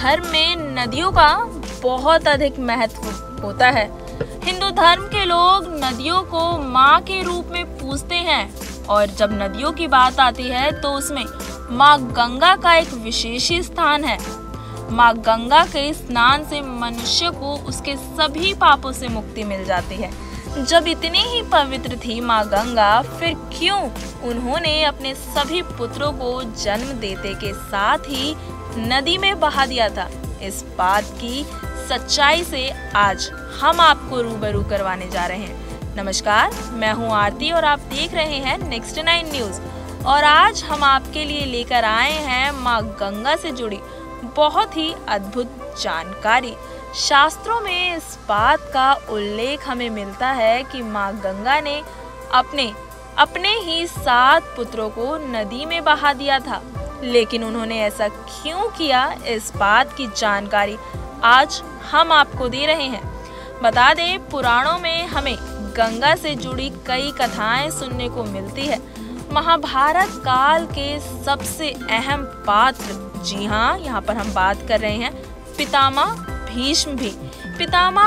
धर्म में नदियों का बहुत अधिक महत्व होता है। हिंदू धर्म के लोग नदियों को माँ के रूप में पूजते हैं और जब नदियों की बात आती है तो उसमें माँ गंगा का एक विशेष स्थान है। माँ गंगा के स्नान से मनुष्य को उसके सभी पापों से मुक्ति मिल जाती है। जब इतनी ही पवित्र थी माँ गंगा, फिर क्यों उन्होंने अपने सभी पुत्रों को जन्म देते के साथ ही नदी में बहा दिया था। इस बात की सच्चाई से आज हम आपको रूबरू करवाने जा रहे हैं। नमस्कार, मैं हूँ आरती और आप देख रहे हैं नेक्स्ट 9 न्यूज। और आज हम आपके लिए लेकर आए हैं माँ गंगा से जुड़ी बहुत ही अद्भुत जानकारी। शास्त्रों में इस बात का उल्लेख हमें मिलता है कि माँ गंगा ने अपने ही 7 पुत्रों को नदी में बहा दिया था। लेकिन उन्होंने ऐसा क्यों किया, इस बात की जानकारी आज हम आपको दे रहे हैं। बता दें, पुराणों में हमें गंगा से जुड़ी कई कथाएं सुनने को मिलती है। महाभारत काल के सबसे अहम पात्र, जी हाँ, यहाँ पर हम बात कर रहे हैं पितामह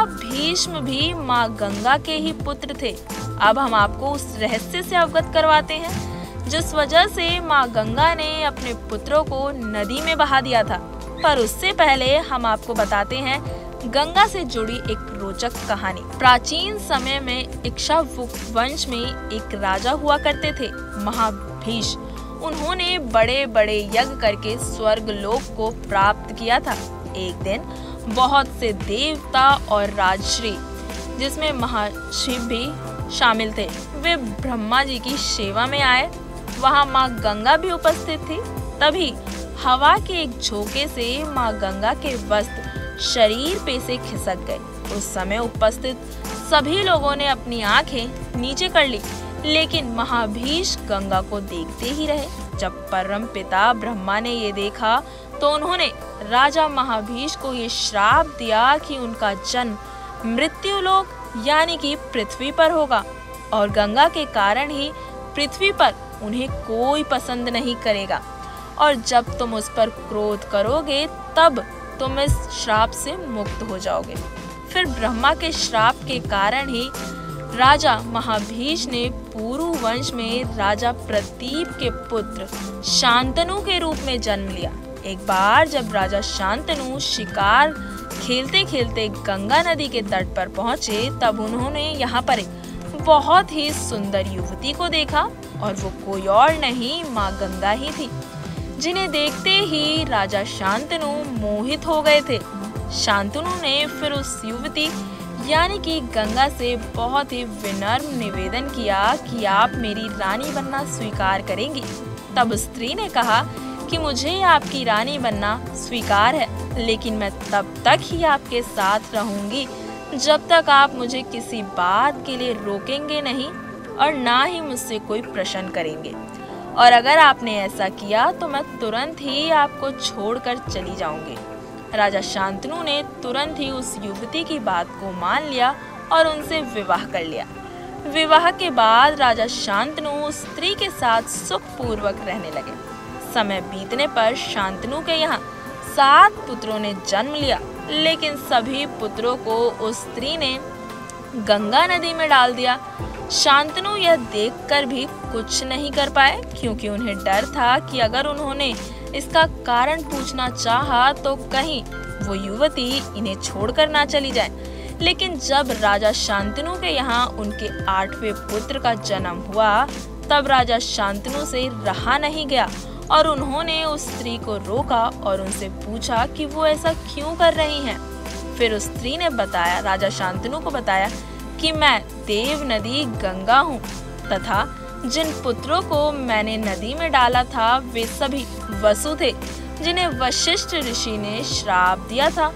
भीष्म भी माँ गंगा के ही पुत्र थे। अब हम आपको उस रहस्य से अवगत करवाते हैं जिस वजह से माँ गंगा ने अपने पुत्रों को नदी में बहा दिया था। पर उससे पहले हम आपको बताते हैं गंगा से जुड़ी एक रोचक कहानी। प्राचीन समय में इक्ष्वाकु वंश में एक राजा हुआ करते थे, महाभीष। उन्होंने बड़े बड़े यज्ञ करके स्वर्ग लोक को प्राप्त किया था। एक दिन बहुत से देवता और राजश्री, जिसमें महाशिव भी शामिल थे, वे ब्रह्मा जी की सेवा में आए। वहां माँ गंगा भी उपस्थित थी। तभी हवा के एक झोंके से माँ गंगा के वस्त्र शरीर पे से खिसक गए। उस समय उपस्थित सभी लोगों ने अपनी आंखें नीचे कर ली, लेकिन महाभीष गंगा को देखते ही रहे। जब परम पिता ब्रह्मा ने ये देखा तो उन्होंने राजा महाभीष को ये श्राप दिया कि उनका जन्म मृत्युलोक यानी कि पृथ्वी पर होगा और गंगा के कारण ही पृथ्वी पर उन्हें कोई पसंद नहीं करेगा। और जब तुम उस पर क्रोध करोगे तब तुम इस श्राप से मुक्त हो जाओगे। फिर ब्रह्मा के श्राप के कारण ही राजा महाभीष ने पुरु वंश में राजा प्रतीप के पुत्र शांतनु के रूप में जन्म लिया। एक बार जब राजा शांतनु शिकार खेलते खेलते गंगा नदी के तट पर पहुंचे, तब उन्होंने यहाँ पर एक बहुत ही सुंदर युवती को देखा और वो कोई और नहीं, माँ गंगा ही थी, जिन्हें देखते ही राजा शांतनु मोहित हो गए थे। शांतनु ने फिर उस युवती यानी कि गंगा से बहुत ही विनम्र निवेदन किया कि आप मेरी रानी बनना स्वीकार करेंगी। तब स्त्री ने कहा कि मुझे आपकी रानी बनना स्वीकार है, लेकिन मैं तब तक ही आपके साथ रहूंगी जब तक आप मुझे किसी बात के लिए रोकेंगे नहीं और ना ही मुझसे कोई प्रश्न करेंगे। और अगर आपने ऐसा किया तो मैं तुरंत ही आपको छोड़कर चली जाऊंगी। राजा शांतनु ने तुरंत ही उस युवती की बात को मान लिया और उनसे विवाह कर लिया। विवाह के बाद राजा शांतनु उस स्त्री के साथ सुखपूर्वक रहने लगे। समय बीतने पर शांतनु के यहाँ 7 पुत्रों ने जन्म लिया, लेकिन सभी पुत्रों को उस स्त्री ने गंगा नदी में डाल दिया। शांतनु यह देखकर भी कुछ नहीं कर पाए, क्योंकि उन्हें डर था कि अगर उन्होंने इसका कारण पूछना चाहा तो कहीं वो युवती इन्हें छोड़कर ना चली जाए। लेकिन जब राजा शांतनु के यहाँ उनके 8वें पुत्र का जन्म हुआ, तब राजा शांतनु से रहा नहीं गया और उन्होंने उस स्त्री को रोका और उनसे पूछा कि वो ऐसा क्यों कर रही हैं। फिर उस स्त्री ने राजा शांतनु को बताया कि मैं देव नदी गंगा हूँ तथा जिन पुत्रों को मैंने नदी में डाला था वे सभी वसु थे, जिन्हें वशिष्ठ ऋषि ने श्राप दिया था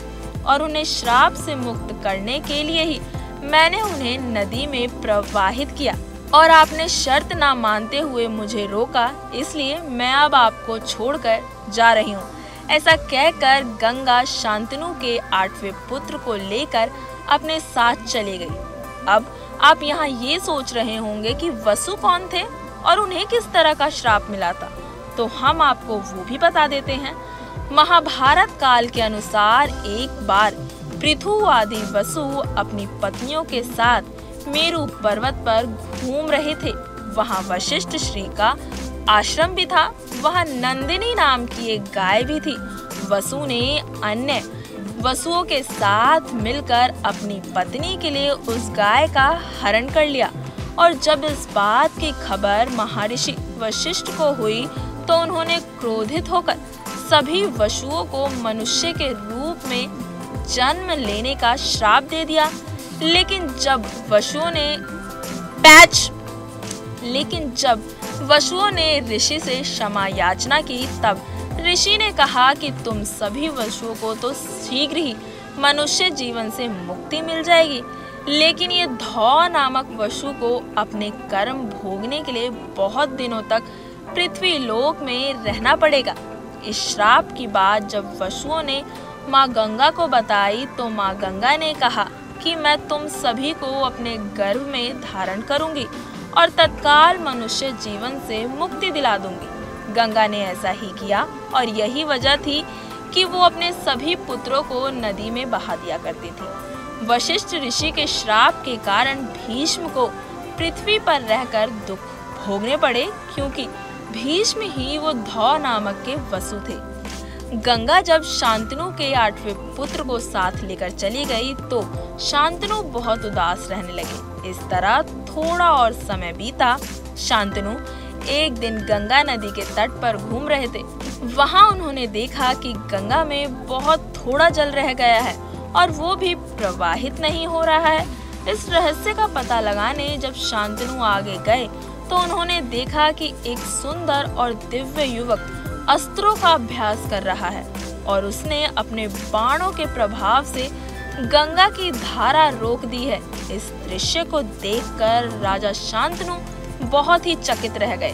और उन्हें श्राप से मुक्त करने के लिए ही मैंने उन्हें नदी में प्रवाहित किया और आपने शर्त ना मानते हुए मुझे रोका, इसलिए मैं अब आपको छोड़कर जा रही हूँ। ऐसा कहकर गंगा शांतनु के 8वें पुत्र को लेकर अपने साथ चली गई। अब आप यहाँ ये सोच रहे होंगे कि वसु कौन थे और उन्हें किस तरह का श्राप मिला था, तो हम आपको वो भी बता देते हैं। महाभारत काल के अनुसार एक बार पृथु आदि वसु अपनी पत्नियों के साथ मेरु पर्वत पर घूम रहे थे। वहाँ वशिष्ठ श्री का आश्रम भी था। वहाँ नंदिनी नाम की एक गाय भी थी। वसु ने अन्य वसुओं के साथ मिलकर अपनी पत्नी के लिए उस गाय का हरण कर लिया। और जब इस बात की खबर महर्षि वशिष्ठ को हुई तो उन्होंने क्रोधित होकर सभी वसुओं को मनुष्य के रूप में जन्म लेने का श्राप दे दिया। लेकिन जब वसुओं ने ऋषि से क्षमा याचना की, तब ऋषि ने कहा कि तुम सभी वसुओं को तो शीघ्र ही मनुष्य जीवन से मुक्ति मिल जाएगी, लेकिन ये धौ नामक वसु को अपने कर्म भोगने के लिए बहुत दिनों तक पृथ्वी लोक में रहना पड़ेगा। इस श्राप की बात जब वसुओं ने माँ गंगा को बताई तो माँ गंगा ने कहा कि मैं तुम सभी को अपने गर्भ में धारण करूंगी और तत्काल मनुष्य जीवन से मुक्ति दिला दूंगी। गंगा ने ऐसा ही किया और यही वजह थी कि वो अपने सभी पुत्रों को नदी में बहा दिया करती थी। वशिष्ठ ऋषि के श्राप के कारण भीष्म को पृथ्वी पर रहकर दुख भोगने पड़े, क्योंकि भीष्म ही वो धौ नामक के वसु थे। गंगा जब शांतनु के 8वें पुत्र को साथ लेकर चली गई तो शांतनु बहुत उदास रहने लगे। इस तरह थोड़ा और समय बीता। शांतनु एक दिन गंगा नदी के तट पर घूम रहे थे। वहां उन्होंने देखा कि गंगा में बहुत थोड़ा जल रह गया है और वो भी प्रवाहित नहीं हो रहा है। इस रहस्य का पता लगाने जब शांतनु आगे गए तो उन्होंने देखा कि एक सुंदर और दिव्य युवक अस्त्रों का अभ्यास कर रहा है और उसने अपने बाणों के प्रभाव से गंगा की धारा रोक दी है। इस दृश्य को देखकर राजा शांतनु बहुत ही चकित रह गए।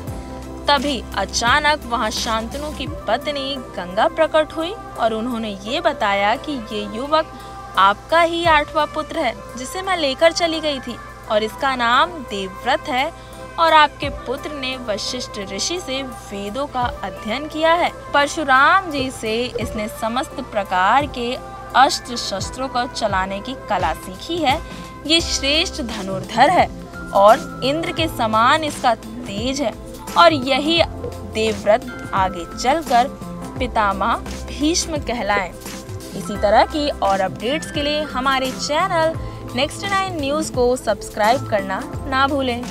तभी अचानक वहां शांतनु की पत्नी गंगा प्रकट हुई और उन्होंने ये बताया कि ये युवक आपका ही 8वां पुत्र है, जिसे मैं लेकर चली गई थी, और इसका नाम देवव्रत है और आपके पुत्र ने वशिष्ठ ऋषि से वेदों का अध्ययन किया है। परशुराम जी से इसने समस्त प्रकार के अस्त्र शस्त्रों को चलाने की कला सीखी है। ये श्रेष्ठ धनुर्धर है और इंद्र के समान इसका तेज है। और यही देवव्रत आगे चलकर पितामह भीष्म कहलाएं। इसी तरह की और अपडेट्स के लिए हमारे चैनल नेक्स्ट 9 न्यूज़ को सब्सक्राइब करना ना भूलें।